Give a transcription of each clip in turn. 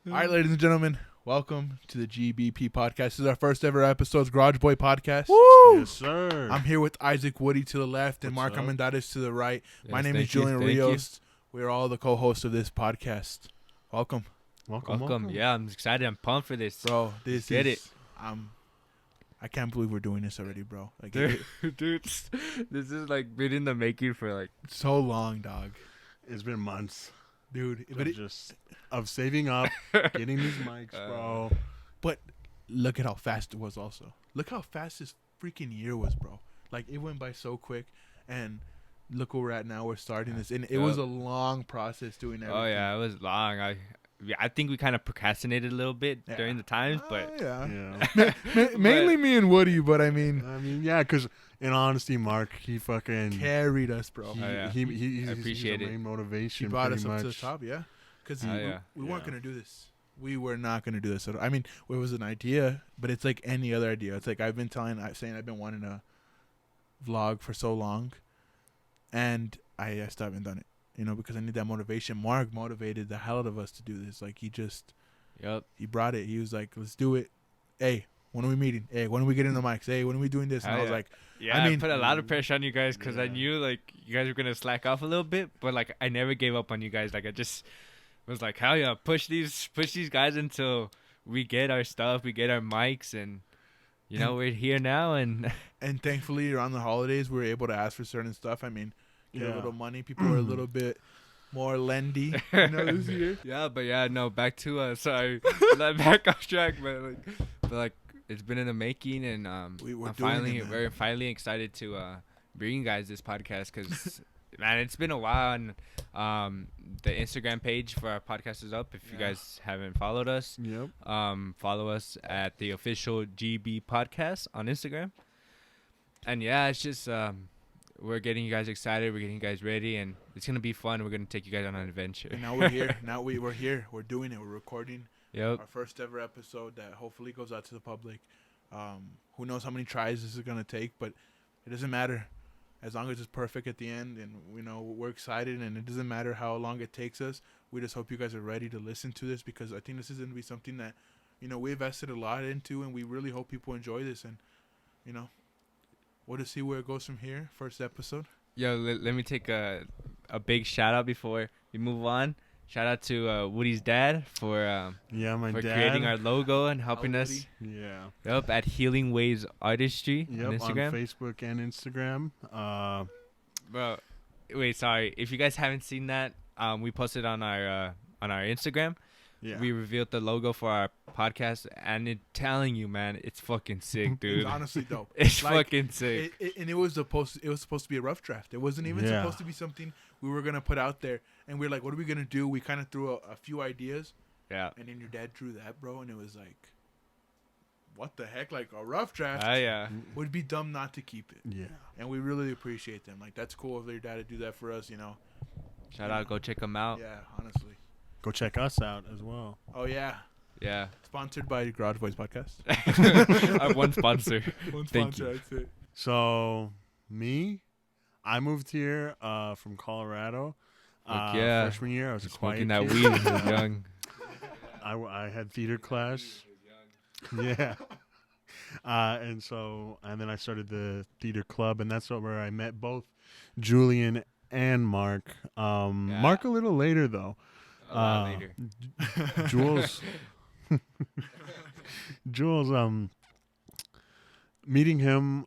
All right, ladies and gentlemen, welcome to the GBP podcast. This is our first ever episode, Garage Boy Podcast. Woo! Yes, sir. I'm here with Isaac Woody to the left and What's Mark up? Armendariz to the right. Yes, My name is thank you, Julian thank you. Rios. We're all the co-hosts of this podcast. Welcome, Welcome. Yeah, I'm excited. I'm pumped for this. bro. This Get is I can't believe we're doing this already, bro. Like Dude, this is like been in the making for like. it's so long, dog. It's been months Dude, but of saving up, getting these mics, bro. look at how fast it was also. Look how fast this freaking year was, bro. Like, it went by so quick, and look where we're at now. We're starting this, and it was a long process doing everything. Oh yeah, it was long. I think we kind of procrastinated a little bit Yeah. during the times, but yeah. Yeah. Mainly me and Woody, but I mean, I mean, yeah, because in honesty, Mark, he fucking carried us, bro. he, Oh, yeah. he's I appreciate the it. main motivation. He brought pretty us up much. to the top, yeah. Because Oh, yeah. we weren't Yeah. gonna do this. We were not gonna do this. I mean, it was an idea, but it's like any other idea. It's like I've been saying I've been wanting to vlog for so long, and I still haven't done it. You know, because I need that motivation. Mark motivated the hell out of us to do this. Like, he brought it. He was like, "Let's do it." Hey, when are we meeting? Hey, when are we getting the mics? Hey, when are we doing this? And Oh, I was yeah. like, yeah, I I mean- put a lot of pressure on you guys because I Yeah. knew like you guys were gonna slack off a little bit, but like I never gave up on you guys. Like I just was like, hell yeah, push these guys until we get our stuff, we get our mics, and you know we're here now. And and thankfully around the holidays we were able to ask for certain stuff. I mean, get a Yeah. little money. People were a little bit more lendy, you know, this year. yeah, but yeah, no, back to sorry, back off track, but like it's been in the making, and We're I'm doing it, man. we're finally excited to bring you guys this podcast because man, it's been a while, and the Instagram page for our podcast is up. If you Yeah. guys haven't followed us, Yep. follow us at the official GB podcast on Instagram. And yeah, it's just we're getting you guys excited, we're getting you guys ready, and it's gonna be fun. We're gonna take you guys on an adventure. And now we're here. We're here. We're doing it. We're recording Yep. our first ever episode that hopefully goes out to the public. Who knows how many tries this is gonna take, but it doesn't matter as long as it's perfect at the end. And you know, we're excited, and it doesn't matter how long it takes us. We just hope you guys are ready to listen to this, because I think this is gonna be something that, you know, we invested a lot into, and we really hope people enjoy this. And you know, we'll just see where it goes from here. First episode. Yo, let me take a big shout out before we move on. Shout out to Woody's dad for Yeah, my dad. creating our logo and helping How us. Yeah. Yep, at Healing Waves Artistry Yep. on On Instagram. Facebook and Instagram. Bro, wait, sorry. If you guys haven't seen that, we posted on our Instagram. Yeah. We revealed the logo for our podcast, and it telling you, man, it's fucking sick, dude. It's honestly dope. It's Like, fucking sick. And it was supposed to be a rough draft. It wasn't even Yeah. supposed to be something we were gonna put out there. And we are like, what are we gonna do? We kind of threw a few ideas, Yeah. and then your dad drew that, bro. And it was like, what the heck? Like, a rough draft Yeah. would be dumb not to keep it. Yeah. And we really appreciate them. Like, that's cool of your dad to do that for us. You know. Shout out, go check them out. Yeah, honestly. Go check us out as well. Oh yeah. Yeah. Sponsored by Garage Boys Podcast. Our one sponsor. One Thank sponsor, you. that's it. So I moved here from Colorado. Fuck yeah. Freshman year, I was a quiet Smoking that kid. weed when he was young. I had theater class. Yeah. And then I started the theater club, and that's where I met both Julian and Mark. Mark a little later though. A lot later. Jules meeting him,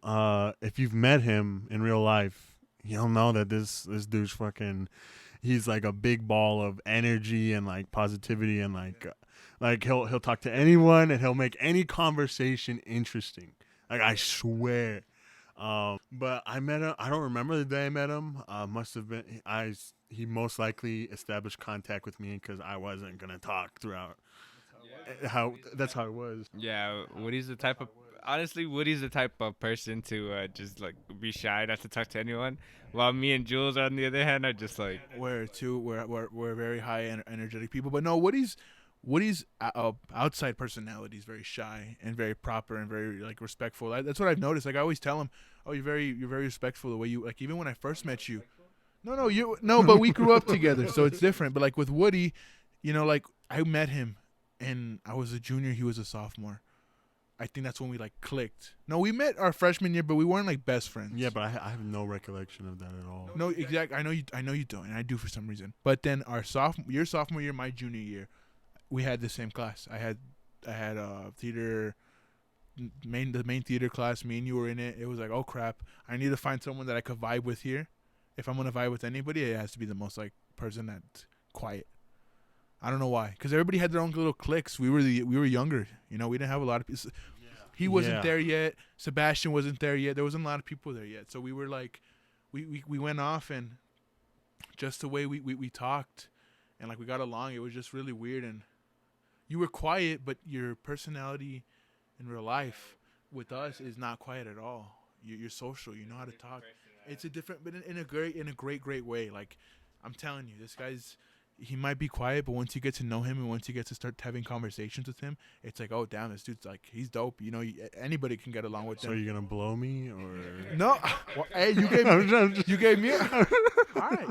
if you've met him in real life, you'll know that this dude's fucking, he's like a big ball of energy and like positivity, and like he'll talk to anyone, and he'll make any conversation interesting. Like, I swear. But I met him. I don't remember the day I met him. Must have been he most likely established contact with me because I wasn't gonna talk throughout. That's how it was. Yeah, Woody's the type of person to just like be shy, not to talk to anyone. While me and Jules, on the other hand, are just like, We're very high energetic people. But no, Woody's outside personality is very shy and very proper and very like respectful. That's what I've noticed. Like, I always tell him, "Oh, you're very respectful the way you like." Even when I first met you, no, but we grew up together, so it's different. But like with Woody, you know, like I met him and I was a junior, he was a sophomore. I think that's when we like clicked. No, we met our freshman year, but we weren't like best friends. Yeah, but I have no recollection of that at all. No, exactly. I know you don't, and I do for some reason. But then your sophomore year, my junior year, we had the same class. I had theater, the main theater class. Me and you were in it. It was like, oh crap, I need to find someone that I could vibe with here. If I'm gonna vibe with anybody, it has to be the most like person that's quiet. I don't know why, because everybody had their own little cliques. We were younger, you know. We didn't have a lot of people. He wasn't there yet. Sebastian wasn't there yet. There wasn't a lot of people there yet. So we were like, we went off, and just the way we talked, and like we got along, it was just really weird. And you were quiet, but your personality in real life with us is not quiet at all. You're social. You know how to talk. It's a different, but in a great way. Like I'm telling you, this guy's. He might be quiet, but once you get to know him and once you get to start having conversations with him, it's like, oh, damn, this dude's like, he's dope. You know, anybody can get along with him. So you're going to blow me or? No. Well, hey, you gave me all right.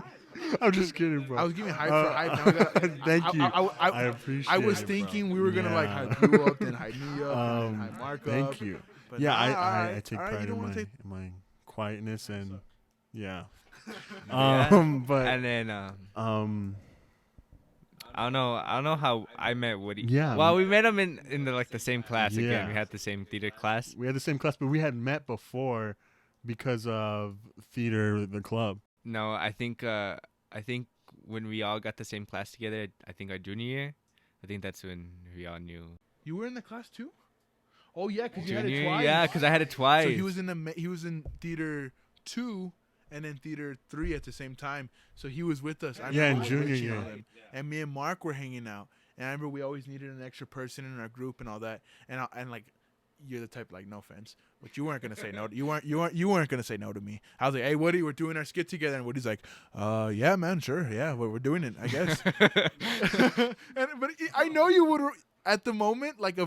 I'm just kidding, bro. I was giving hype for hype. Now thank you. I appreciate it. I was thinking we were going to like hype you up, then hype me up, and then hype Mark up. Thank you. But yeah, nah, I take pride in my quietness and, yeah. But. And then, I don't know how I met Woody. Yeah. Well, we met him in the same class again. Yeah. We had the same theater class. We had the same class, but we had met before because of theater, the club. No, I think when we all got the same class together, I think our junior year, I think that's when we all knew. You were in the class too? Oh yeah, because you had it twice. Yeah, because I had it twice. So he was in theater 2 and then theater 3 at the same time. So he was with us. Yeah, in junior year. And me and Mark were hanging out. And I remember we always needed an extra person in our group and all that. And like, you're the type, like, no offense, but you weren't gonna say no. You weren't gonna say no to me. I was like, hey, Woody, we're doing our skit together. And Woody's like, yeah, man, sure, yeah, we're doing it, I guess. But I know you would. At the moment, like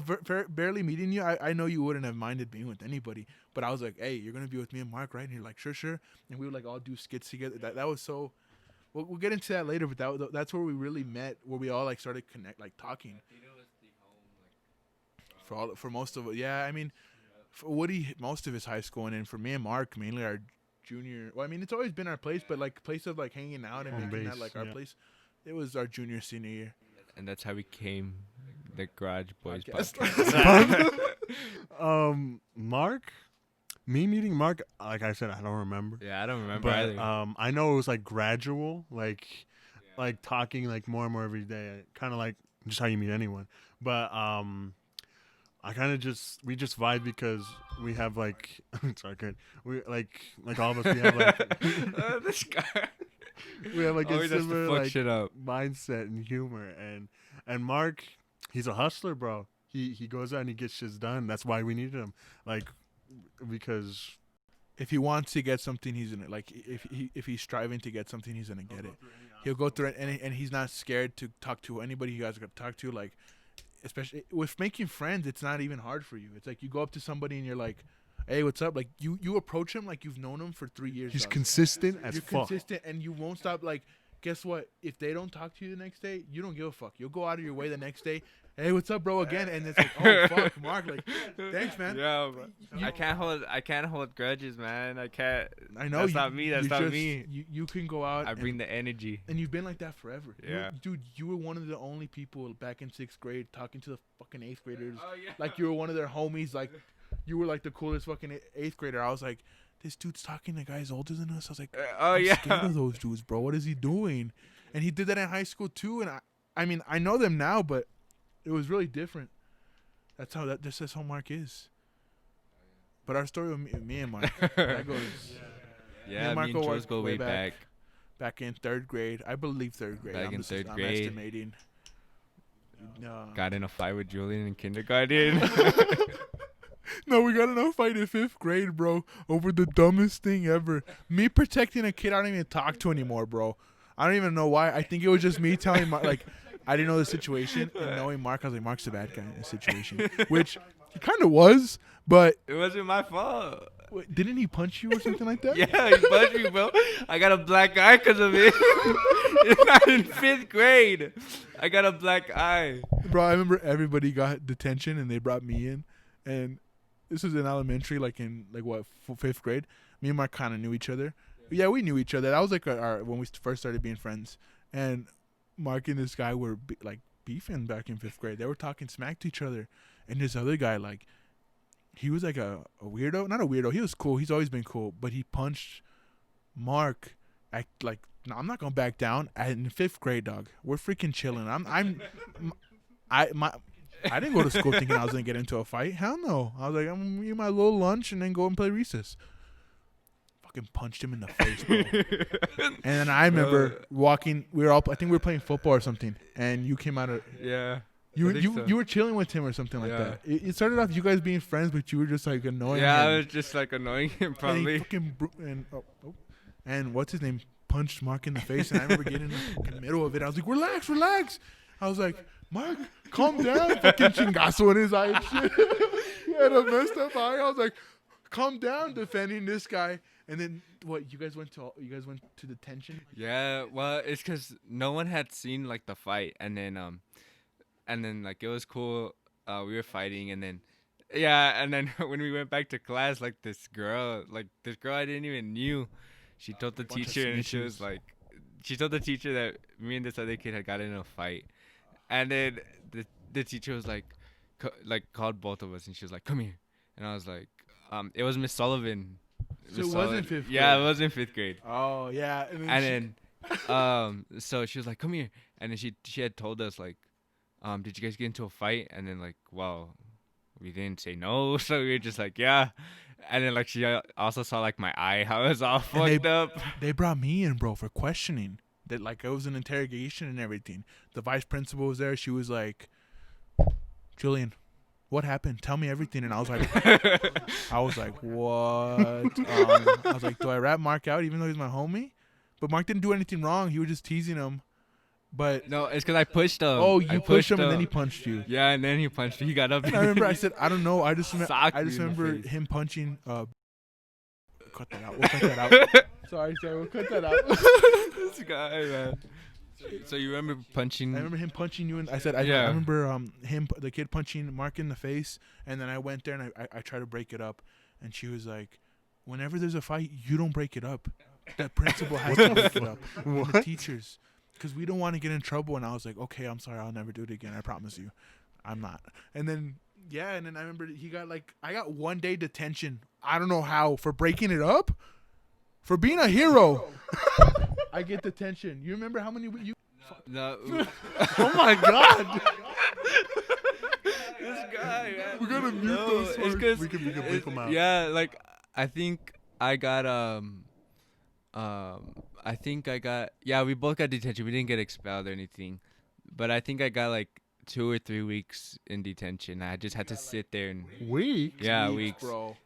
barely meeting you, I know you wouldn't have minded being with anybody. But I was like, hey, you're going to be with me and Mark, right? And you're like, sure. And we would like all do skits together. That was so... We'll get into that later, but that's where we really met, where we all like started talking. For most of it, yeah. I mean, for Woody, most of his high school, and then for me and Mark, mainly our junior... Well, I mean, it's always been our place, but like place of like hanging out and making that like our place. It was our junior, senior year. And that's how we came... The Garage Boys podcast. Mark, me meeting Mark, like I said, I don't remember. Yeah, I don't remember but, either. I know it was like gradual, like talking like more and more every day, kind of like just how you meet anyone. But I kind of we just vibe because we have like sorry, good. We like all of us. We have like this guy. We have like a similar like mindset and humor, and Mark. He's a hustler, bro. He goes out and he gets shit done. That's why we needed him. Like, because if he wants to get something, he's in it. Like, if he's striving to get something, he's gonna get it. He'll go through it, and he's not scared to talk to anybody you guys are gonna talk to. Like, especially with making friends, it's not even hard for you. It's like you go up to somebody and you're like, hey, what's up? Like, you approach him like you've known him for 3 years. He's consistent as fuck. You're consistent, and you won't stop. Like, guess what? If they don't talk to you the next day, you don't give a fuck. You'll go out of your way the next day. Hey, what's up, bro? Again, and it's like, oh fuck, Mark. Like, thanks, man. Yeah, I can't hold grudges, man. I can't. I know. That's not me. That's not me. You can go out. I bring the energy. And you've been like that forever. Yeah, dude, you were one of the only people back in 6th grade talking to the fucking 8th graders. Oh yeah. Like you were one of their homies. Like you were like the coolest fucking 8th grader. I was like, this dude's talking to guys older than us. I was like, I'm scared of those dudes, bro. What is he doing? And he did that in high school too. And I mean, I know them now, but it was really different. That's how Mark is. But our story with me and Mark, that goes. Yeah, me and Jules go way back. Back in 3rd grade, I believe 3rd grade. Back in 3rd grade. I'm estimating. Got in a fight with Julian in kindergarten. No, we got in a fight in 5th grade, bro, over the dumbest thing ever. Me protecting a kid I don't even talk to anymore, bro. I don't even know why. I think it was just me telling Mark, like, I didn't know the situation, and knowing Mark, I was like, Mark's the bad guy in the situation, which he kind of was, but it wasn't my fault. Wait, didn't he punch you or something like that? Yeah, he punched me, bro. I got a black eye because of it. It's not in 5th grade. I got a black eye. Bro, I remember everybody got detention and they brought me in, and this was in elementary, like in like what 5th grade. Me and Mark kind of knew each other. Yeah, we knew each other. That was like our when we first started being friends. And Mark and this guy were like beefing back in 5th grade. They were talking smack to each other, and this other guy, like, he was like a weirdo. Not a weirdo. He was cool. He's always been cool. But he punched Mark. Like, no, I'm not gonna back down. In 5th grade, dog, we're freaking chilling. I didn't go to school thinking I was gonna get into a fight. Hell no. I was like, I'm gonna eat my little lunch and then go and play recess. Fucking punched him in the face, bro. And then I remember walking. I think we were playing football or something, and you came out of. Yeah. You were chilling with him or something like that. It started off you guys being friends, but you were just like annoying him. I was just like annoying him probably. And what's his name punched Mark in the face, and I remember getting in the middle of it. I was like, relax. I was like, Mark, calm down. Fucking chingazo in his eye and shit. He had a messed up eye. I was like, calm down, defending this guy. And then what? You guys went to detention? Yeah, well, it's because no one had seen like the fight, and then like it was cool. We were fighting, and then when we went back to class, like this girl I didn't even knew, she told the teacher, and she was like, she told the teacher that me and this other kid had gotten in a fight, and then the teacher was like, called both of us, and she was like, come here, and I was like, it was Miss Sullivan. So it was in 5th grade. Yeah, it was in 5th grade. Oh yeah, And then so she was like, come here, and then she had told us like, did you guys get into a fight? And then like, well, we didn't say no, so we were just like, yeah. And then like she also saw like my eye, how it was all fucked up. They brought me in, bro, for questioning. That like it was an interrogation and everything. The vice principal was there. She was like, Julian, what happened? Tell me everything. And I was like, what? I was like, do I rat Mark out even though he's my homie? But Mark didn't do anything wrong. He was just teasing him. But no, it's because I pushed him. Oh, you pushed him and then he punched you. Yeah, and then he punched me. He got up. And I remember I said, I don't know. I just remember face. him punching. Cut that out. We'll cut that out. Sorry. We'll cut that out. This guy, man. So you remember punching? I remember him punching you, and I said, I remember the kid punching Mark in the face, and then I went there and I tried to break it up, and she was like, whenever there's a fight, you don't break it up. That principal has to break it up. What? The teachers, because we don't want to get in trouble. And I was like, okay, I'm sorry, I'll never do it again. I promise you, I'm not. And then I remember I got 1 day detention. I don't know how for breaking it up, for being a hero. I get detention. You remember how many you? No. Oh my god. This guy, man. We're gonna mute those. It's 'cause We can bleep them out. Yeah, like I think I got we both got detention. We didn't get expelled or anything, but I think I got like 2 or 3 weeks in detention. I just had to sit there and Weeks? yeah, weeks. Bro.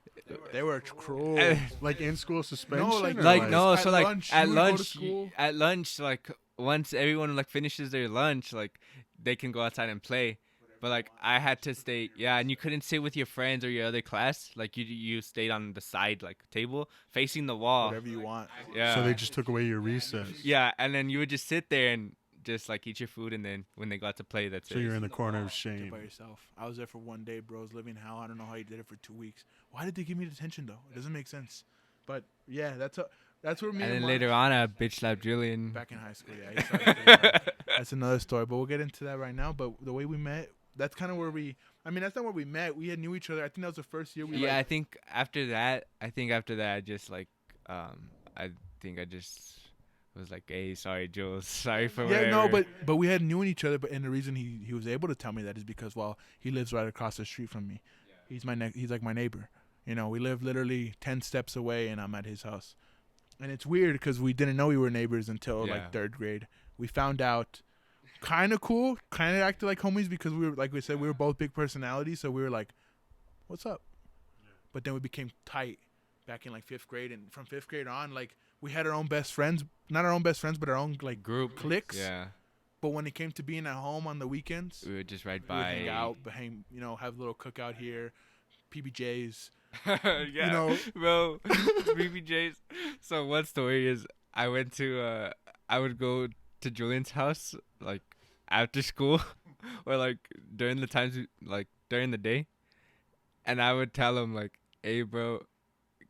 They were cruel. Like in school suspension? No, like- or Like no, At so like lunch, at you would go to lunch, school? like once everyone like finishes their lunch, like they can go outside and play. But like I had to stay, and you couldn't sit with your friends or your other class. Like you stayed on the side like table facing the wall. Whatever you want. Yeah. So they just took away your recess. Yeah, and then you would just sit there and just like eat your food, and then when they got to play, that's So it. you're in the corner of Did shame. by yourself. I was there for 1 day, bro. I was living hell. I don't know how you did it for 2 weeks. Why did they give me detention though? It doesn't make sense. But yeah, that's where me And then Mark- later on, I bitch slapped Julian. back in high school. Yeah, he started doing that. That's another story. But we'll get into that right now. But the way we met, that's kind of where we. I mean, that's not where we met. We had knew each other. I think that was the first year we. Yeah, I like, think after that, I just like, I think I just was like, hey, sorry, Jules, sorry for Yeah, whatever. no, but we had known each other. But and the reason he was able to tell me that is because he lives right across the street from me. He's he's like my neighbor. You know, we live literally 10 steps away, and I'm at his house. And it's weird because we didn't know we were neighbors until Yeah. like 3rd grade. We found out. Kind of cool, kind of acted like homies because we were, like we said, we were both big personalities. So we were like, "What's up?" But then we became tight back in like 5th grade, and from 5th grade on, like we had our own best friends, not our own best friends, but our own like Group cliques. Yeah, But when it came to being at home on the weekends, we would just ride we would by. hang out, have a little cookout here. PBJs. Yeah, You know, bro. BBJ's. So one story is I would go to Julian's house like after school or like during the times like during the day, and I would tell him like, "Hey, bro,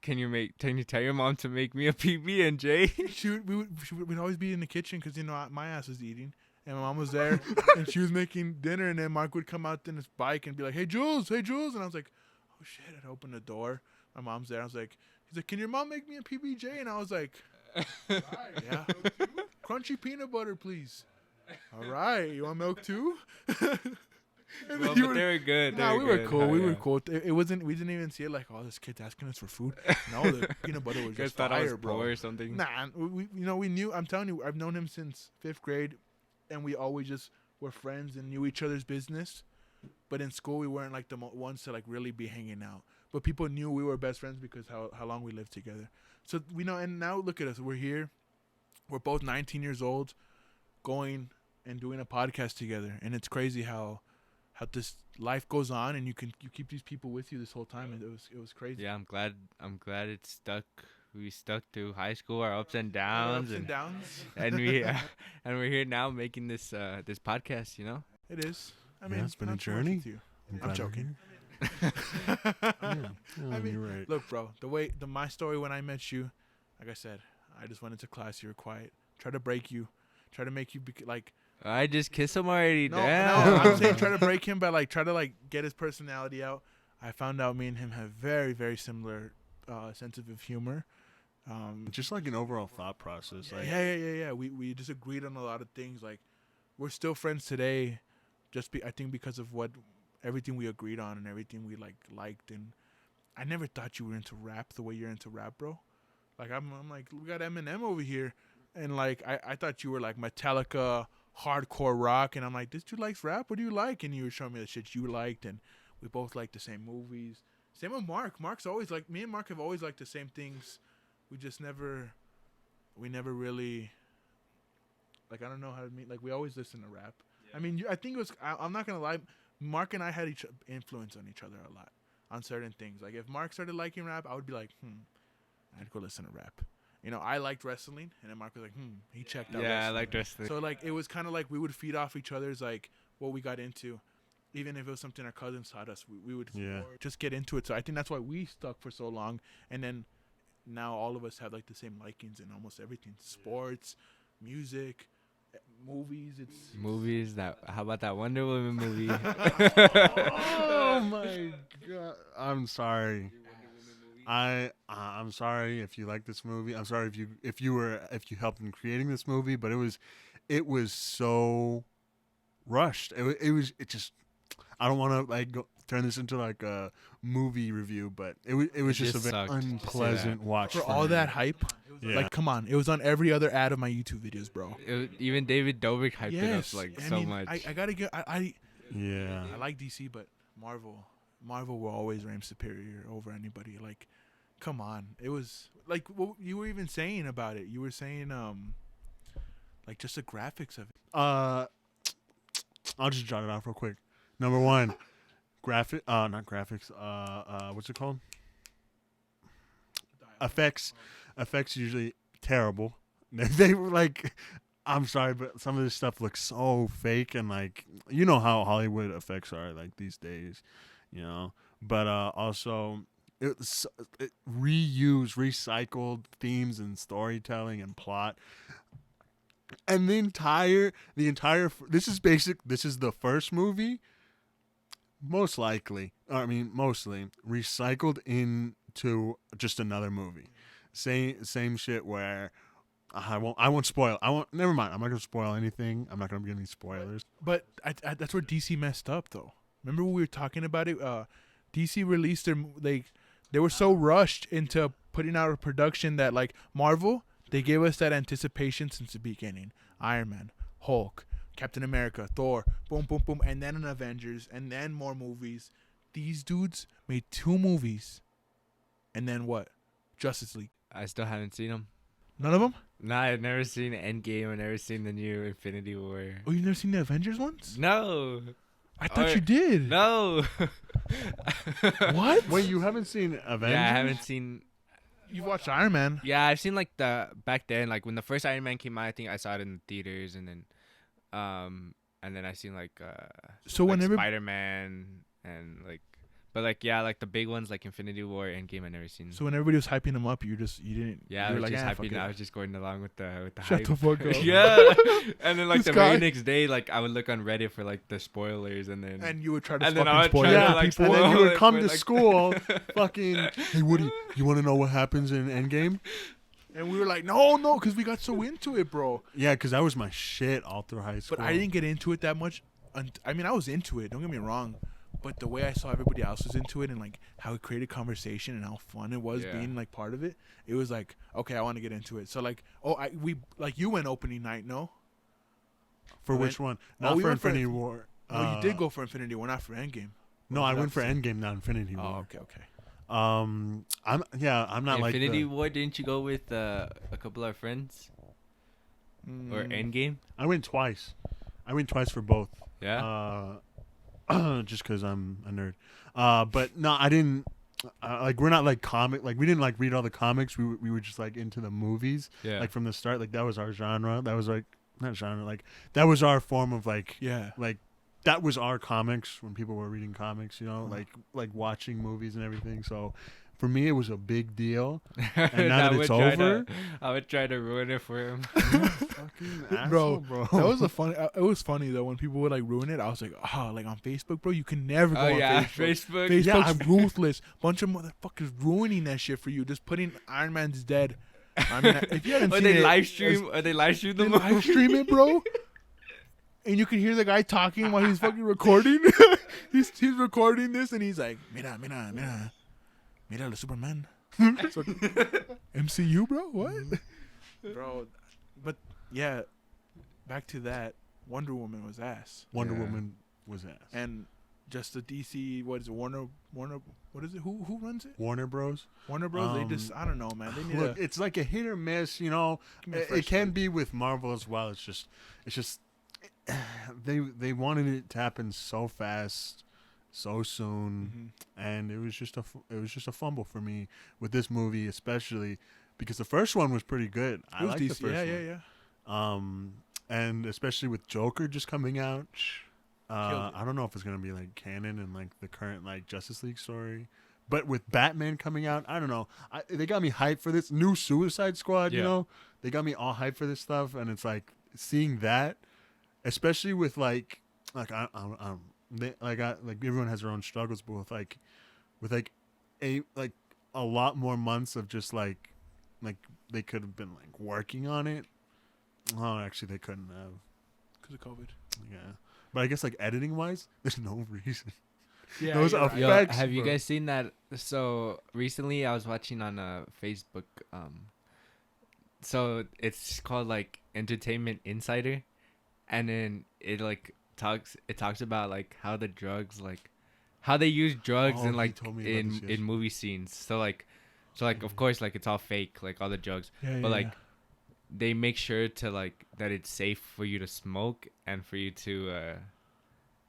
can you tell your mom to make me a PB and J?" we'd always be in the kitchen because my ass was eating. And my mom was there, and she was making dinner, and then Mark would come out in his bike and be like, hey, Jules, and I was like, oh, shit, I'd open the door. My mom's there. I was like, he's like, can your mom make me a PBJ? And I was like, all right, yeah. Crunchy peanut butter, please. All right, you want milk too? Well, but they were good. Nah, we were cool. Oh, We yeah. were cool. It wasn't. We didn't even see it like, oh, this kid's asking us for food. No, the peanut butter was You guys just thought I was fire, bro. poor or something. Nah, we knew. I'm telling you, I've known him since 5th grade, and we always just were friends and knew each other's business. But in school, we weren't like the ones to like really be hanging out. But people knew we were best friends because how long we lived together. So we know. And now look at us. We're here. We're both 19 years old, going and doing a podcast together. And it's crazy how this life goes on, and you keep these people with you this whole time. And it was crazy. Yeah, I'm glad it stuck. We stuck through high school, our ups and downs, Ups and downs. and we're here now making this podcast. You know. It is. I Yeah, mean, it's been a not too much journey. with you. I'm glad we're joking. here. Yeah, I mean, you're right. Look, bro, my story when I met you, like I said, I just went into class. You were quiet. Try to break you. Try to make you like. I just kissed him already. No, Damn. I'm saying try to break him, but like try to like get his personality out. I found out me and him have very, very similar sense of humor. Just like an overall thought process. Like, Yeah. We just agreed on a lot of things. Like, we're still friends today. I think because of everything we agreed on and everything we liked. And I never thought you were into rap the way you're into rap, bro. Like I'm like, we got Eminem over here, and like I thought you were like Metallica, hardcore rock, and I'm like, this dude likes rap. What do you like? And you were showing me the shit you liked, and we both like the same movies. Same with Mark. Mark's always like, me and Mark have always liked the same things. We never really, like, I don't know how to mean, like, we always listen to rap. Yeah. I mean, I think it was, I'm not going to lie, Mark and I had influence on each other a lot on certain things. Like, if Mark started liking rap, I would be like, I'd go listen to rap. You know, I liked wrestling, and then Mark was like, he checked out Yeah, wrestling. I liked wrestling. So, like, it was kind of like we would feed off each other's, like, what we got into. Even if it was something our cousins taught us, we would just get into it. So I think that's why we stuck for so long. And then now all of us have like the same likings in almost everything: sports, music, movies. Movies. How about that Wonder Woman movie? oh my god! I'm sorry. I'm sorry if you like this movie. I'm sorry if you helped in creating this movie, but it was so rushed. It just. I don't want to turn this into like a movie review, but it was just a very unpleasant watch for all me. That hype. Yeah. Like, come on, it was on every other ad of my YouTube videos, bro. Even David Dobrik hyped it up like I so mean, much. I gotta get. I like DC, but Marvel will always reign superior over anybody. Like, come on, it was like what you were even saying about it. You were saying like just the graphics of it. I'll just jot it off real quick. Number one, not graphics. What's it called? Effects. Effects usually terrible. They were like, I'm sorry, but some of this stuff looks so fake, and like, you know how Hollywood effects are like these days, you know. But also, it recycled themes and storytelling and plot. And the entire this is the first movie, mostly recycled into just another movie. Same shit where I won't spoil. Never mind. I'm not gonna spoil anything. I'm not gonna give any spoilers. But that's where DC messed up, though. Remember when we were talking about it? DC released they were so rushed into putting out a production that like Marvel, they gave us that anticipation since the beginning. Iron Man, Hulk, Captain America, Thor, boom, boom, boom, and then an Avengers, and then more movies. These dudes made 2 movies, and then what? Justice League. I still haven't seen them. None of them? Nah, I've never seen Endgame. I've never seen the new Infinity War. Oh, you've never seen the Avengers ones? No. I thought you did. No. What? Wait, you haven't seen Avengers? Yeah, I haven't seen. You watched Iron Man? Yeah, I've seen like the back then, like when the first Iron Man came out. I think I saw it in the theaters, and then I seen like So like whenever Spider Man and like, but like yeah, like the big ones like Infinity War, Endgame, I never seen. So when everybody was hyping him up, you didn't. Yeah, I you were was like, just "Ah, fuck hyping. it." I was just going along with the Shut hype. the fuck up. Yeah, and then like This the guy. very next day, like I would look on Reddit for like the spoilers, and then And you would try to And then fucking I would spoil try it to, for like, people. And then you would Spoil come it to for, like- school, fucking, hey Woody, you want to know what happens in Endgame? And we were like, no, because we got so into it, bro. Yeah, because that was my shit all through high school. But I didn't get into it that much. I mean, I was into it. Don't get me wrong. But the way I saw everybody else was into it and like how it created conversation and how fun it was Yeah. being like part of it, it was like, okay, I want to get into it. So like, we like you went opening night, no? For we which one? Oh, Not we for went for Infinity War. No, you did go for Infinity War, not for Endgame. No, Or I was went that for the same? Endgame, not Infinity War. Oh, okay. I'm not like Infinity the, War. Didn't you go with a couple of friends or Mm, Endgame? I went twice. I went twice for both. Yeah. Just because I'm a nerd. But no, I didn't. Like we're not like comic. Like we didn't like read all the comics. We were just like into the movies. Yeah. Like from the start. Like that was our genre. That was like not genre. Like that was our form of like yeah. like that was our comics when people were reading comics. You know, Uh-huh. like watching movies and everything. So for me, it was a big deal. And now that it's over? I would try to ruin it for him. Fucking asshole, bro. That was a funny. It was funny though when people would like ruin it. I was like, like on Facebook, bro, you can never go Oh on yeah, Facebook. Facebook. Yeah, Facebook's ruthless. Bunch of motherfuckers ruining that shit for you. Just putting Iron Man's dead. I mean, if you haven't Or seen they it, live stream. Or they live stream the they movie. live stream it, bro. And you can hear the guy talking while he's fucking recording. he's recording this and he's like, mira, el Superman. So, MCU, bro. What, bro? But yeah, back to that. Wonder Woman was ass, Wonder Yeah. Woman was ass. and just the DC. What is it? Warner. What is it? Who runs it? Warner Bros. Warner Bros. They just. I don't know, man. They need Look, to. it's like a hit or miss. You know, Give me a it fresh can look. be with Marvel as well. It's just they wanted it to happen so fast, so soon, Mhm. and it was just a fumble for me with this movie, especially because the first one was pretty good. It I was liked the decent. first Yeah, one. yeah. And especially with Joker just coming out. Killed it. I don't know if it's gonna be like canon and like the current like Justice League story, but with Batman coming out, I don't know. They got me hyped for this new Suicide Squad. You Yeah. know, they got me all hyped for this stuff, and it's like seeing that, especially with like everyone has their own struggles, but with a lot more months of just like they could have been like working on it. Oh, actually, they couldn't have. Because of COVID. Yeah. But I guess like editing wise, there's no reason. Yeah. Those you're are right. Yo, Facts, have you bro. guys seen that? So recently, I was watching on Facebook. So it's called like Entertainment Insider, and then it like talks about like how the drugs like how they use drugs Oh, in he like told me about this, yes. in movie scenes. So like of course like it's all fake, like all the drugs, Yeah, but yeah, like they make sure to like that it's safe for you to smoke and for you to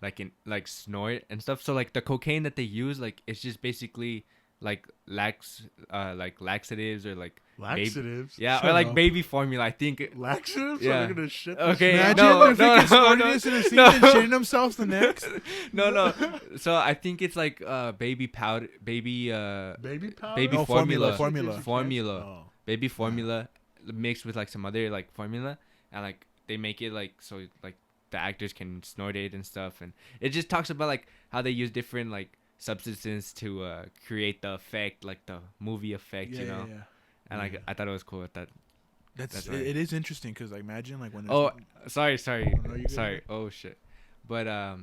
like snort and stuff. So like the cocaine that they use, like it's just basically like laxatives or like Laxatives. yeah, Shut or like up. baby formula. I think Laxatives? Yeah. Are they gonna shit this Okay, shit Imagine out? no, if they no, could snorting no, this in a scene no. and shitting themselves the next. no. So I think it's like baby powder, baby Baby powder? Baby No, formula. formula. Oh. baby formula mixed with like some other like formula, and like they make it like so like the actors can snort it and stuff, and it just talks about like how they use different like substances to create the effect, like the movie effect, Yeah, you know. yeah. And like Yeah. I thought it was cool with that. That's That's it, right. it is interesting because like imagine like when Oh, there's- sorry, Oh, no, you good, sorry. Oh shit. But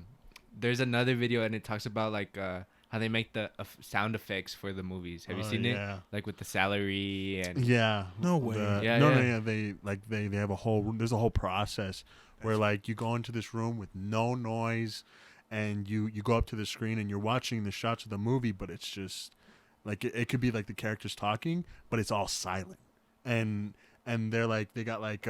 there's another video and it talks about like how they make the sound effects for the movies. Have you Oh, seen it? yeah. Like with the salary and Yeah. No way. Yeah, no, yeah. yeah. They have a whole. There's a whole process where like you go into this room with no noise, and you go up to the screen and you're watching the shots of the movie, but it's just like it could be like the characters talking, but it's all silent, and they're like they got like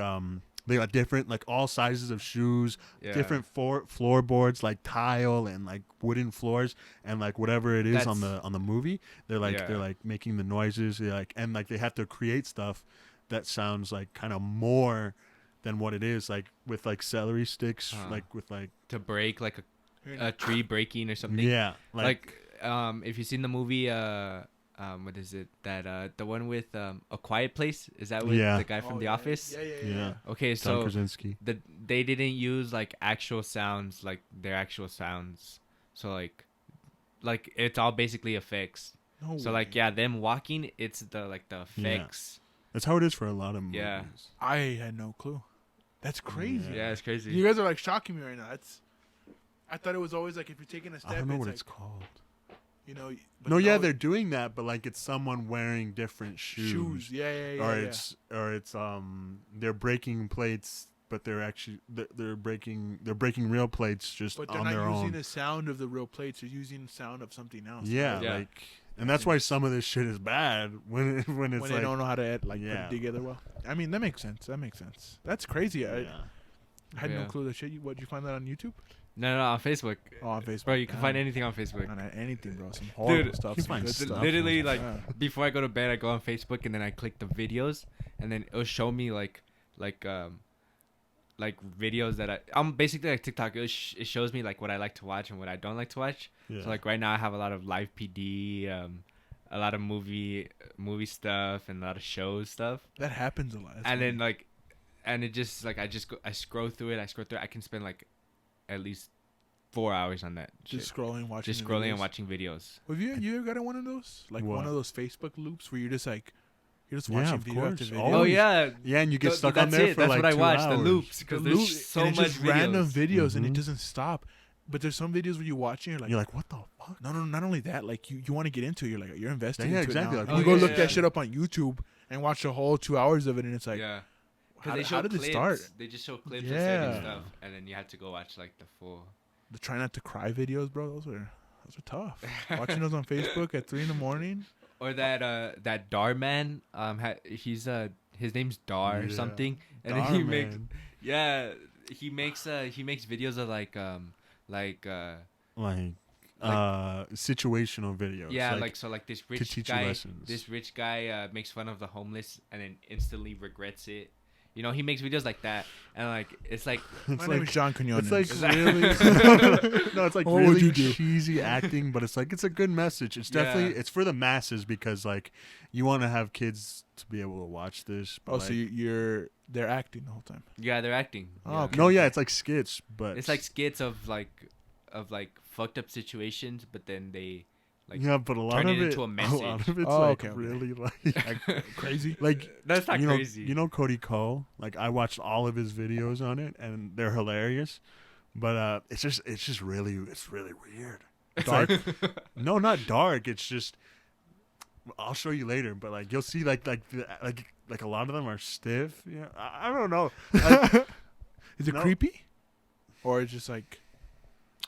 They got different, like all sizes of shoes, Yeah. different floorboards, like tile and like wooden floors, and like whatever it is on the movie. They're like making the noises. They're like, and like they have to create stuff that sounds like kind of more than what it is, like with like celery sticks, like with like to break like a tree breaking or something. yeah, Like if you've seen the movie what is it that the one with A Quiet Place, is that with the guy from The Office? yeah. Okay, John so Krasinski. they didn't use like actual sounds, like their actual sounds. So like it's all basically effects. No So way. like them walking, it's the effects. That's how it is for a lot of movies. Yeah. I had no clue. That's crazy. Yeah, it's crazy. You guys are like shocking me right now. I thought it was always like if you're taking a step. I don't know what like, it's called. You know. But No, yeah, they're doing that, but like it's someone wearing different shoes. shoes. Yeah. Or it's they're breaking plates, but they're breaking real plates just But they're on not their using own. the sound of the real plates. They're using the sound of something else. Yeah, Yeah. like, and that's why some of this shit is bad when it's When like they don't know how to put Yeah. it together well. I mean, that makes sense. That's crazy. yeah. I had no Yeah. clue that shit. What, did you find that on YouTube? No, on Facebook. Oh, on Facebook. Bro, you can find Damn. anything on Facebook. Not anything, bro. Some horrible Dude, stuff. you some find good stuff. Literally, like Yeah. before I go to bed, I go on Facebook and then I click the videos, and then it'll show me like videos that I'm basically like TikTok. It shows me like what I like to watch and what I don't like to watch. Yeah. So like right now I have a lot of live PD, a lot of movie stuff, and a lot of shows stuff. That happens a lot. That's And funny. then like, and it just like I scroll through it. I can spend like at least 4 hours on that. just shit. scrolling, watching. Just the scrolling videos. and watching videos. Have you ever gotten one of those? Like What? one of those Facebook loops where you're just Yeah, watching of video after course. video. Oh, Oh yeah, Yeah, and you get stuck that's on there it. for That's like what I 2 watch. hours. The loops, The because loop- there's so and it's much just random videos and it Mhm. doesn't stop. But there's some videos where you watch and You're like, what the fuck? no, not only that, like you want to get into it. You're like, you're investing Yeah, into exactly, it like, now. oh, You go yeah, look yeah. that shit up on YouTube and watch the whole 2 hours of it, and it's like, yeah. how, They how show did clips. it start? They just show clips Yeah. and certain stuff, and then you have to go watch like the full. The try not to cry videos, bro. Those are tough. Watching those on Facebook at 3 a.m. Or that Dar man. He's his name's Dar or Yeah. something, and Dar then he Man. makes he makes videos of like situational videos. yeah, like so like this to rich teach you guy lessons. makes fun of the homeless and then instantly regrets it. You know, he makes videos like that, and like it's like My name is John Quinones. It's like really no, it's like What would really you do? cheesy acting, but it's like it's a good message. It's definitely Yeah. it's for the masses because like you want to have kids to be able to watch this. But oh, like, so they're acting the whole time. yeah, they're acting. Oh, Yeah. okay. no, yeah, it's like skits, but It's like skits of like fucked up situations, but then they like yeah, but a lot turn of it it, into a a lot message. of it's Oh, like okay, okay. really like Crazy. like that's not you know, crazy. You know Cody Ko? Like I watched all of his videos on it, and they're hilarious. But it's really weird. It's Dark? no, not dark. It's just I'll show you later. But like you'll see like a lot of them are stiff. Yeah, I don't know. Is it No. creepy? Or it's just like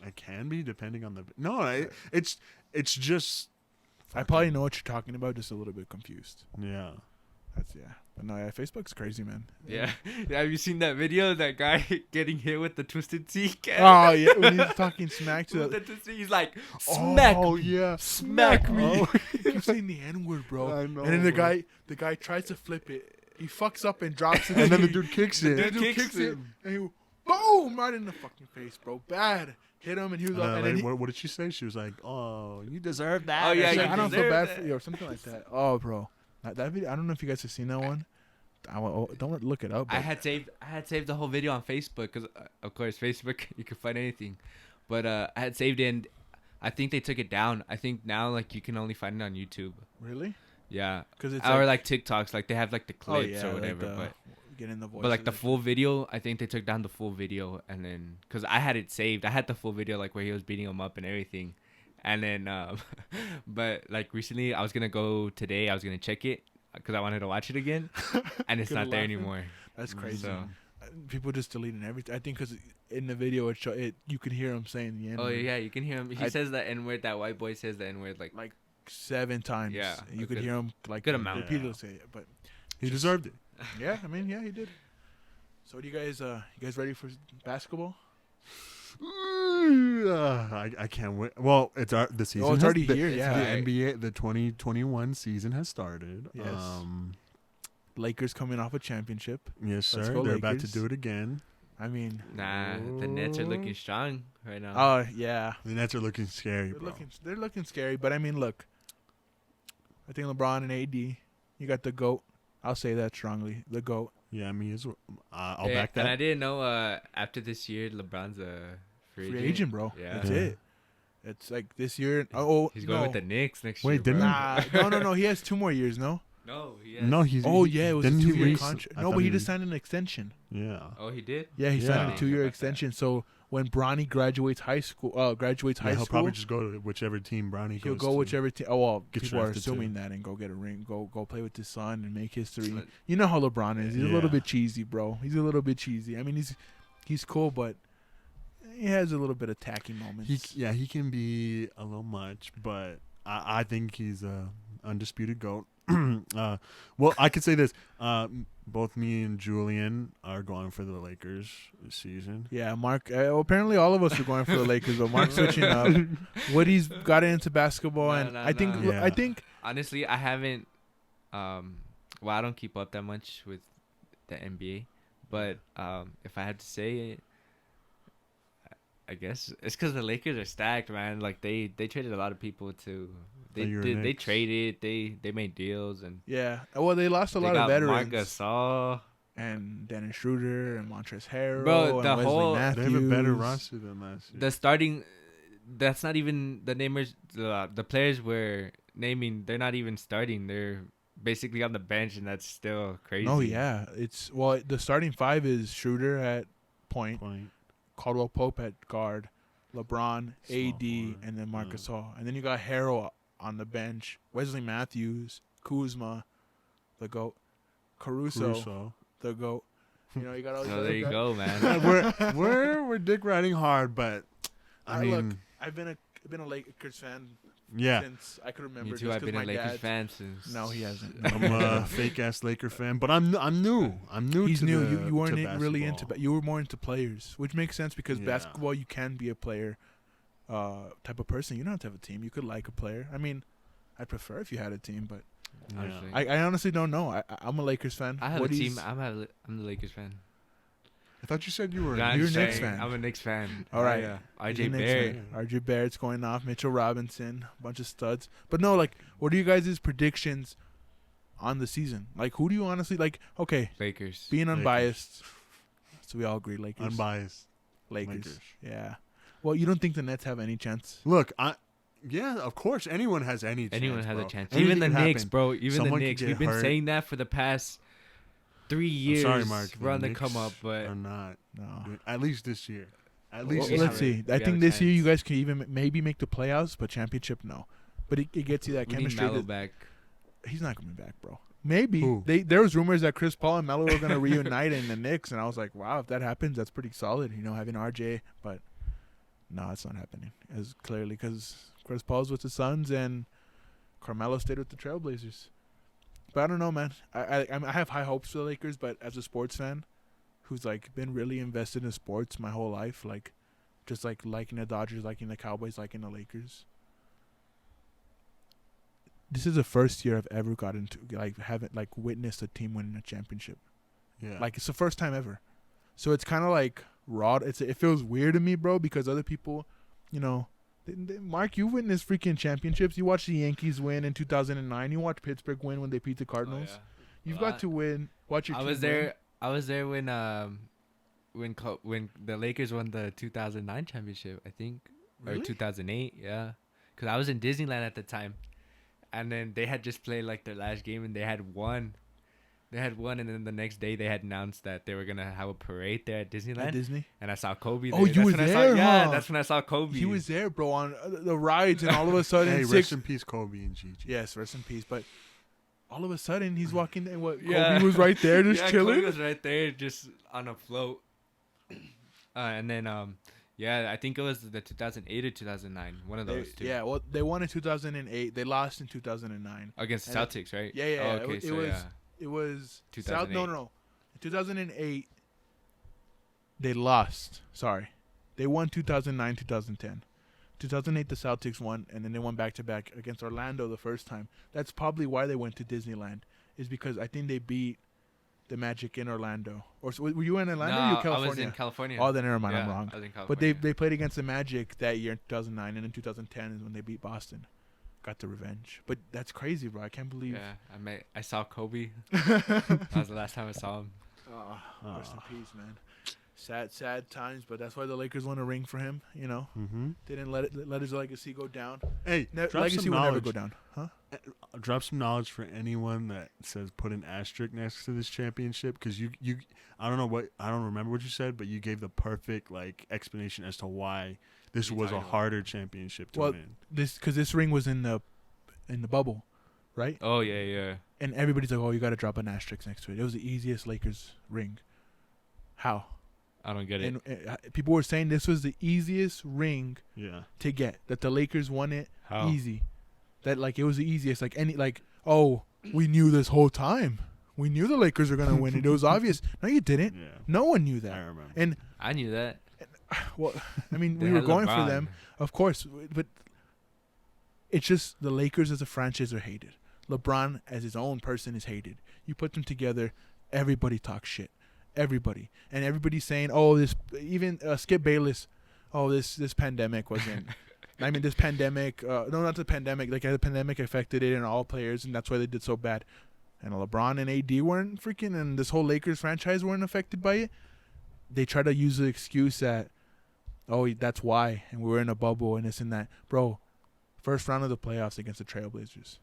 It can be depending on the it's just I probably know what you're talking about, just a little bit confused. yeah. But no, yeah, Facebook's crazy, man. Yeah. Have you seen that video? That guy getting hit with the twisted tea can? Oh yeah, when he's talking smack to With the the twisted, he's like, smack Oh me. yeah. Smack me. Oh. he keeps saying the N-word, bro. I know, and then the bro. guy tries to flip it. He fucks up and drops it. And then the dude kicks the it. dude kicks it, and he boom right in the fucking face, bro. Bad. Hit him, and he was up. And then Like, what did she say? She was like, "Oh, you deserve that." Oh, or yeah, he's you like, I don't feel deserve bad that. for you or something like that. Oh, bro, that video. I don't know if you guys have seen that one. Don't look it up. I but- had saved the whole video on Facebook because, of course, Facebook you can find anything. But I had saved it, and I think they took it down. I think now like you can only find it on YouTube. Really? Yeah, Because it's or like TikToks, like they have like the clips or like whatever. the- but get in the voice. But like of the it. full video, I think they took down the full video, and then because I had it saved, I had the full video like where he was beating him up and everything, and then but like recently I was gonna go today, I was gonna check it because I wanted to watch it again, and it's Good not there laughing. anymore. That's crazy. So People just deleting everything. I think because in the video you could hear him saying the N. oh yeah, you can hear him. He I- says the N word. That white boy says the N word like 7 times. Yeah, you a could good- hear him like good amount. repeatedly say it. But He deserved it. yeah, I mean, yeah, he did. So, do you guys ready for basketball? I can't wait. Well, the season. Oh, it's already the, here. it's Yeah. here. The NBA, the 2021 season has started. Yes. Lakers coming off a championship. Yes, Let's sir. go They're about to Lakers. do it again. I mean, Nah, the Nets are looking strong right now. oh yeah, The Nets are looking scary, bro. they're looking scary. But I mean, look, I think LeBron and AD, you got the GOAT. I'll say that strongly, the GOAT. Yeah, me as well. I'll Yeah, back that. And I didn't know after this year, LeBron's a Free agent, bro. Yeah. That's Yeah. it. It's like this year. Oh, He's going no. with the Knicks next Wait, year. didn't bro. No. He has 2 more years. No. No, he has. No, he's. Oh yeah, it was a didn't he 2-year re- contract. I No, thought but he just signed an extension. Yeah. Oh, he did. Yeah, he signed Yeah. a 2-year About that. extension. So when Bronny graduates high school, He'll school, probably just go to whichever team Bronny he'll goes go to. whichever team. Oh well, Get people are drafted to. assuming that and go get a ring, go play with his son and make history. But- You know how LeBron is. He's a little Yeah. bit cheesy, bro. He's a little bit cheesy. I mean, he's cool, but he has a little bit of tacky moments. He can be a little much, but I think he's a undisputed GOAT. Well, I could say this. Both me and Julian are going for the Lakers this season. Yeah, Mark. Apparently, all of us are going for the Lakers, but Mark's switching up. Woody's got into basketball, No, and no, I think no. Yeah. I think Honestly, I haven't. Well, I don't keep up that much with the NBA, but if I had to say it, I guess it's because the Lakers are stacked, man. Like they traded a lot of people to. They you're did. They Knicks. traded. They made deals and. yeah. Well, they lost a They lot got of veterans, Marc Gasol. and Dennis Schroeder and Montrezl Harrell Bro, and the Wesley whole- Matthews. They have a better roster than last year. The starting. That's not even the namers. The players we're naming. They're not even starting. They're basically on the bench, and that's still crazy. Oh yeah, the starting 5 is Schroeder at point, Caldwell Pope at guard, LeBron, Small AD, forward. and then Marc Gasol, and then you got Harrell on the bench, Wesley Matthews, Kuzma, the GOAT, Caruso. The GOAT. You know, you got all these So other there you guys. go, man. we're dick riding hard, but I Look, mean, I've been a Lakers fan yeah, since I could remember. Me too. just I've 'cause been a my Lakers dad- fan since. No, he hasn't. I'm a fake ass Laker fan, but I'm new. I'm new. He's to new. The, You weren't to really into. basketball. You were more into players, which makes sense because Yeah. basketball you can be a player, type of person. You don't have to have a team. You could like a player. I mean, I'd prefer if you had a team, but Yeah. Honestly. I honestly don't know. I'm a Lakers fan. I have Woody's- a team. I'm the Lakers fan. I thought you said you were. No, I'm You're a just Knicks saying, fan. I'm a Knicks fan. All right. Yeah. He's RJ a Knicks Barrett. fan. RJ Barrett's going off. Mitchell Robinson, a bunch of studs. But no, like, what are you guys' predictions on the season? Like, who do you honestly like? Okay, Lakers. being Lakers. unbiased, so we all agree Lakers. Unbiased. Lakers. Lakers. Yeah. Well, you don't think the Nets have any chance? Look, yeah, of course, anyone has any. Anyone chance, has bro. a chance. Anything Even the can Knicks, happen. bro. Even Someone the could Knicks. get We've been hurt. saying that for the past 3 years. I'm sorry, Mark. We're on the Knicks come up, but are not. No. At least this year. At Well, least we this let's have year. see. We I have think a this year you chance. guys can even maybe make the playoffs, but championship no. But it gets you that we need chemistry. Melo that- back. He's not coming back, bro. Maybe Who? there was rumors that Chris Paul and Melo were gonna reunite in the Knicks, and I was like, wow, if that happens, that's pretty solid. You know, having RJ, but no, it's not happening. As clearly because Chris Paul's with the Suns and Carmelo stayed with the Trailblazers. But I don't know, man. I have high hopes for the Lakers, but as a sports fan, who's like been really invested in sports my whole life, like just like liking the Dodgers, liking the Cowboys, liking the Lakers. This is the first year I've ever gotten to haven't witnessed a team winning a championship. Yeah. Like it's the first time ever. So it's kind of like raw. It feels weird to me, bro, because other people, you know, Mark, you witnessed freaking championships. You watched the Yankees win in 2009. You watched Pittsburgh win when they beat the Cardinals. Oh, You've Well, got to win. Watch your I team was win. there. I was there when the Lakers won the 2009 championship, I think, Really? or 2008. Yeah, because I was in Disneyland at the time, and then they had just played like their last game, and they had won. They had won, and then the next day they had announced that they were gonna have a parade there at Disneyland, At Disney. and I saw Kobe. Oh, there. you were when I there, Yeah, huh? that's when I saw Kobe. He was there, bro, on the rides, and all of a sudden, hey, six. rest in peace, Kobe and Gigi. Yes, rest in peace. But all of a sudden, he's walking, and what? Yeah. Kobe was right there, just yeah, chilling. Kobe was right there, just on a float. And then yeah, I think it was the 2008 or 2009, one of those two. Yeah, well, they won in 2008. They lost in 2009. Against the And- Celtics, right? Yeah, yeah, Oh, yeah. okay, it so was yeah. it was 2008. No. In 2008, They lost. Sorry. They won 2009, 2010. 2008, the Celtics won, and then they won back-to-back against Orlando the first time. That's probably why they went to Disneyland, is because I think they beat the Magic in Orlando. Or so, were you in Orlando or you I California? was in California. Oh, then never mind. I'm Yeah, wrong. I was in But they California. played against the Magic that year in 2009, and in 2010 is when they beat Boston. Got the revenge. But that's crazy, bro. I can't believe. Yeah, I saw Kobe. That was the last time I saw him. Rest in peace, man. Sad times, but that's why the Lakers won a ring for him. You know, Mm-hmm. they didn't let his legacy go down. Hey, drop Legacy some will never knowledge. go down, huh? Drop some knowledge for anyone that says put an asterisk next to this championship, because you I don't remember what you said, but you gave the perfect like explanation as to why this What are you was a talking about? harder championship to Well, win. Because this ring was in the bubble, right? Oh yeah. And everybody's like, "Oh, you got to drop an asterisk next to it." It was the easiest Lakers ring. How? I don't get it. And people were saying this was the easiest ring Yeah. to get. That the Lakers won it How? easy. That like it was the easiest. Oh, we knew this whole time. We knew the Lakers were gonna win it. It was obvious. No, you didn't. Yeah. No one knew I that. remember. And I knew that. well, I mean, They we were had going for LeBron. them, of course, but it's just the Lakers as a franchise are hated. LeBron as his own person is hated. You put them together, everybody talks shit. Everybody, and everybody's saying, "Oh, this." Even Skip Bayless, "Oh, this pandemic wasn't." I mean, this pandemic. No, not the pandemic. Like the pandemic affected it and all players, and that's why they did so bad. And LeBron and AD weren't freaking, and this whole Lakers franchise weren't affected by it. They try to use the excuse that, "Oh, that's why," and we were in a bubble and this and that, bro. First round of the playoffs against the Trailblazers.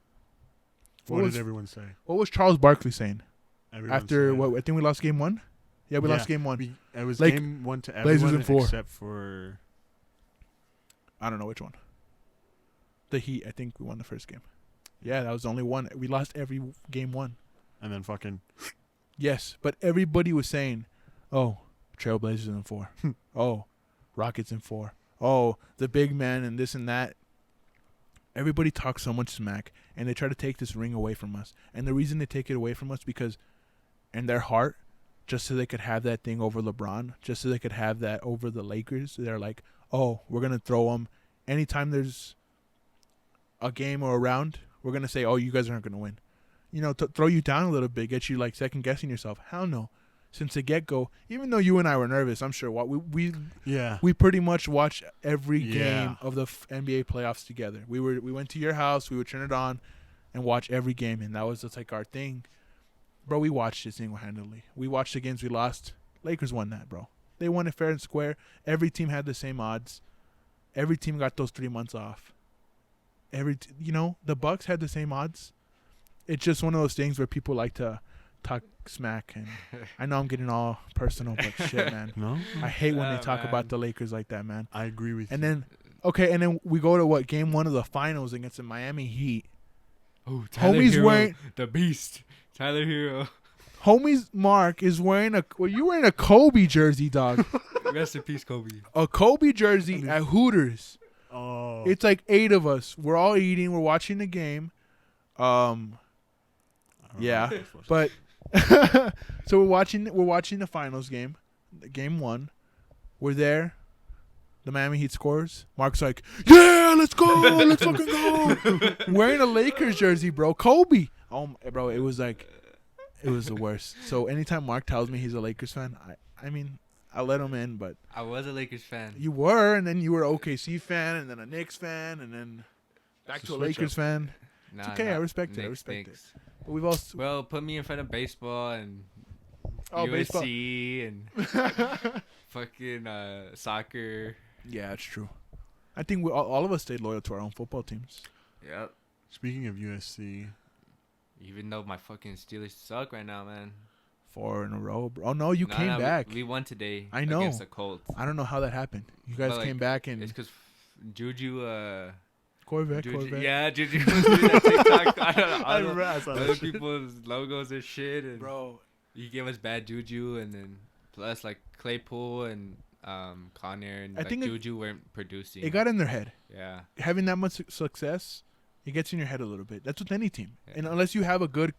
What was- did everyone say? What was Charles Barkley saying Everyone after said- what? I think we lost game one. Yeah, we Yeah. lost game one. It was Like, game one to Blazers everyone in 4. except for I don't know which one. The Heat. I think we won the first game. Yeah, that was the only one. We lost every game one. and then fucking Yes, but everybody was saying, "Oh, Trailblazers in 4. Oh, Rockets in 4. Oh, the big man and this and that." Everybody talks so much smack, and they try to take this ring away from us. And the reason they take it away from us because, in their heart, just so they could have that thing over LeBron, just so they could have that over the Lakers, they're like, "Oh, we're gonna throw them." Anytime there's a game or a round, we're gonna say, "Oh, you guys aren't gonna win." You know, to throw you down a little bit, get you like second guessing yourself. Hell no. Since the get go, even though you and I were nervous, I'm sure yeah. we pretty much watched every Yeah. game of the NBA playoffs together. We went to your house, we would turn it on, and watch every game, and that was just like our thing, bro. We watched it single handedly. We watched the games we lost. Lakers won that, bro. They won it fair and square. Every team had the same odds. Every team got those 3 months off. The Bucks had the same odds. It's just one of those things where people like to talk smack, and I know I'm getting all personal, but shit, man. No, I hate when they Yeah, talk man. about the Lakers like that, man. I agree with And you. then we go to what, game one of the finals against the Miami Heat. Oh, Homie's wearing the beast. Tyler Hero. Homie's Mark is wearing you wearing a Kobe jersey, dog. Rest in peace, Kobe. A Kobe jersey at Hooters. Oh, It's like 8 of us. We're all eating. We're watching the game. Yeah, but so we're watching the finals game, game 1. We're there. The Miami Heat scores. Mark's like, "Yeah, let's go, let's fucking go." Wearing a Lakers jersey, bro. Kobe. Oh, bro, it was the worst. So anytime Mark tells me he's a Lakers fan, I mean, I let him in, but I was a Lakers fan. you were, and then you were an OKC fan, and then a Knicks fan, and then back It's to a a switch Lakers up. fan. Nah, okay, I nah, respect it, I Knicks respect it. stinks. But we've also Well, put me in front of baseball and baseball. USC and fucking soccer. Yeah, that's true. I think all of us stayed loyal to our own football teams. Yep. speaking of USC, Even though my fucking Steelers suck right now, man. 4 in a row, bro. Oh no, you Nah, came nah, back. We won today. I know. Against the Colts. I don't know how that happened. You guys But, like, came back and It's because Juju. Corvette. Yeah, Juju was doing that TikTok. I don't know. I remember I saw Other that shit. people's logos and shit, and Bro, he gave us bad juju, and then plus like Claypool and Connor and I like think Juju weren't producing. it got in their head. yeah. Having that much success, it gets in your head a little bit. That's with any team. Yeah. And unless you have a good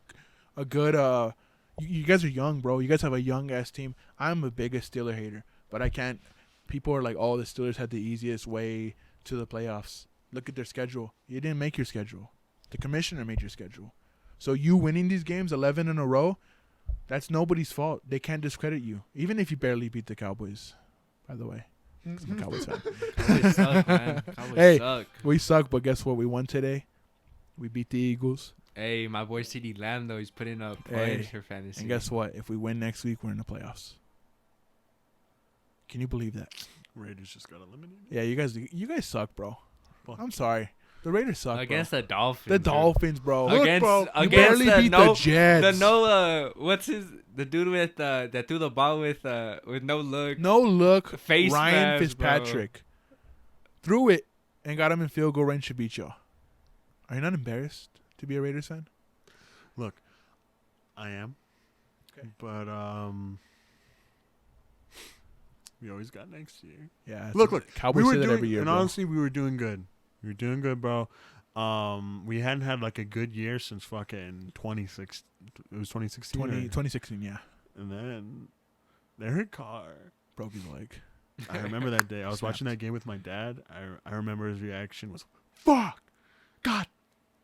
you guys are young, bro. You guys have a young ass team. I'm the biggest Steeler hater. But I can't. People are like, oh, the Steelers had the easiest way to the playoffs. Look at their schedule. You didn't make your schedule. The commissioner made your schedule. So you winning these games 11 in a row, that's nobody's fault. They can't discredit you, even if you barely beat the Cowboys. By the way, 'cause I'm a Cowboys fan. Cowboys suck, man. Cowboys Hey. suck. We suck, but guess what? We won today. We beat the Eagles. Hey, my boy CeeDee Lamb though, he's putting up Hey, points for fantasy. And guess what? If we win next week, we're in the playoffs. Can you believe that? Raiders just got eliminated. Yeah, you guys suck, bro. Fuck. I'm sorry. The Raiders suck, Against bro. the Dolphins. The bro. Dolphins, bro. Look, Against- bro, you against barely the beat the Jets. what's the dude with that threw the ball with no look. No look. Face Ryan mask, Fitzpatrick threw it and got him in field goal range to beat y'all. Are you not embarrassed to be a Raiders fan? Look, I am. Okay. But we always got next year. Yeah. Look, Cowboys we were say that doing, every year, and bro. honestly, we were doing good. We were doing good, bro. We hadn't had like a good year since fucking 2016. It was 2016. 2016, yeah. And then Derek Carr. Broke his leg. I remember that day. I was watching Snapped. that game with my dad. I remember his reaction was, "Fuck, God,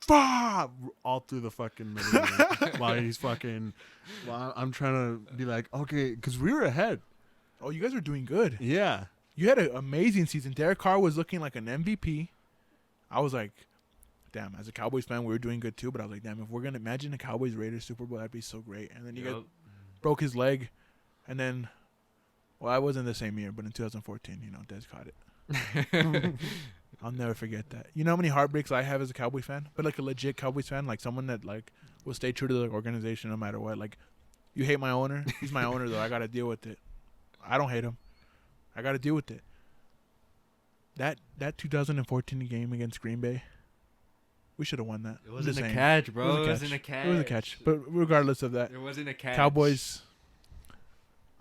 fuck!" all through the fucking middle of it. While he's fucking, while I'm trying to be like, okay, because we were ahead. Oh, you guys are doing good. Yeah, You had an amazing season. Derek Carr was looking like an MVP. I was like, damn, as a Cowboys fan, we were doing good too. But I was like, damn, if we're going to imagine a Cowboys Raiders Super Bowl, that'd be so great. And then you guys broke his leg. And then, well, I wasn't the same year, but in 2014, Dez caught it. I'll never forget that. You know how many heartbreaks I have as a Cowboys fan? But like a legit Cowboys fan, like someone that like will stay true to the organization no matter what. Like, you hate my owner. He's my owner, though. I got to deal with it. I don't hate him. I got to deal with it. That 2014 game against Green Bay, we should have won that. It I'm wasn't just a saying. catch, bro. It wasn't a catch. But regardless of that, It wasn't a catch. Cowboys,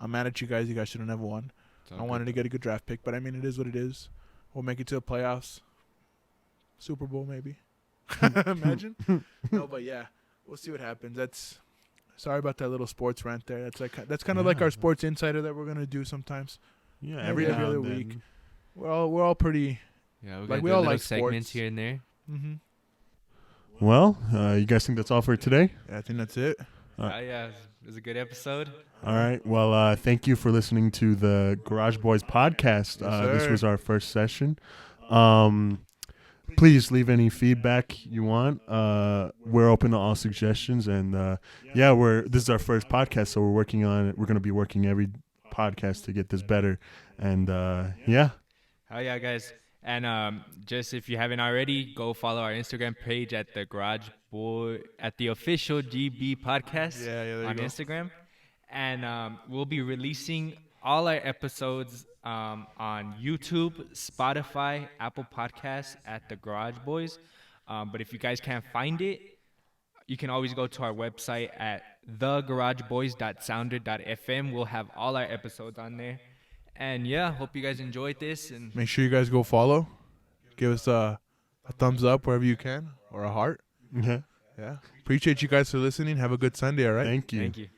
I'm mad at you guys. You guys should have never won. I wanted to get a good draft pick, but I mean, it is what it is. We'll make it to the playoffs. Super Bowl, maybe. Imagine. No, but yeah, we'll see what happens. Sorry about that little sports rant there. That's kind of like our sports insider that we're gonna do sometimes. yeah. Every Every now other and then. week. We're all pretty. Yeah, Like, we we all all like segments sports. here and there. Mm-hmm. Well, you guys think that's all for today? Yeah, I think that's it. Yeah, it was a good episode. All right. Well, thank you for listening to the Garage Boys podcast. Yes, This sir. was our first session. Please leave any feedback you want. We're open to all suggestions, and this is our first podcast, so we're working on it. We're going to be working every podcast to get this better, and yeah. Hell yeah, guys. And just if you haven't already, go follow our Instagram page at the Garage Boy, at the official GB podcast Yeah, there you on go. Instagram. And we'll be releasing all our episodes on YouTube, Spotify, Apple Podcasts at the Garage Boys. But if you guys can't find it, you can always go to our website at thegarageboys.sounder.fm. We'll have all our episodes on there. And yeah, hope you guys enjoyed this. And Make sure you guys go follow. Give us a thumbs up wherever you can, or a heart. Yeah. Yeah. Appreciate you guys for listening. Have a good Sunday. All right. Thank you. thank you.